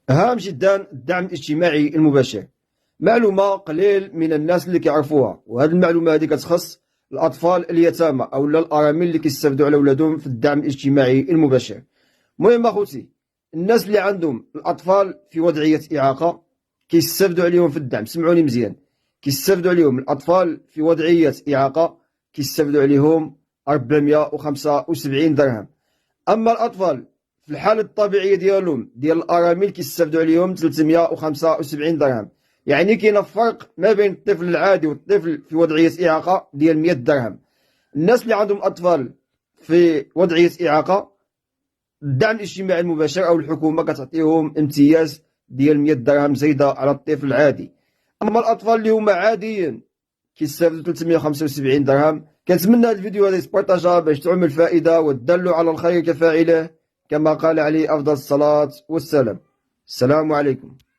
هام جدا الدعم الاجتماعي المباشر. معلومة قليل من الناس اللي كيعرفوها، وهذه المعلومة هذه كتخص الأطفال اليتامى أو الأرامل اللي كيستافدوا على ولادهم في الدعم الاجتماعي المباشر. المهم أخوتي، الناس اللي عندهم الأطفال في وضعية إعاقة كيستافدوا عليهم في الدعم. سمعوني مزيان، كيستافدوا عليهم الأطفال في وضعية إعاقة كيستافدوا عليهم 475 درهم. أما الأطفال في الحالة الطبيعية ديالهم ديال الأرامل كيستافدوا عليهم 375 درهم. يعني كاين فرق ما بين الطفل العادي والطفل في وضعية إعاقة ديال 100 درهم. الناس اللي عندهم أطفال في وضعية إعاقة الدعم الاجتماعي المباشر أو الحكومة كتعطيهم امتياز ديال 100 درهم زايدة على الطفل العادي. أما الأطفال اللي هما عاديين كيستافدوا 375 درهم. كنتمنى هذا الفيديو هذا يتبارطاجا باش تعم الفائدة، والدل على الخير كفاعله، كما قال عليه أفضل الصلاة والسلام. السلام عليكم.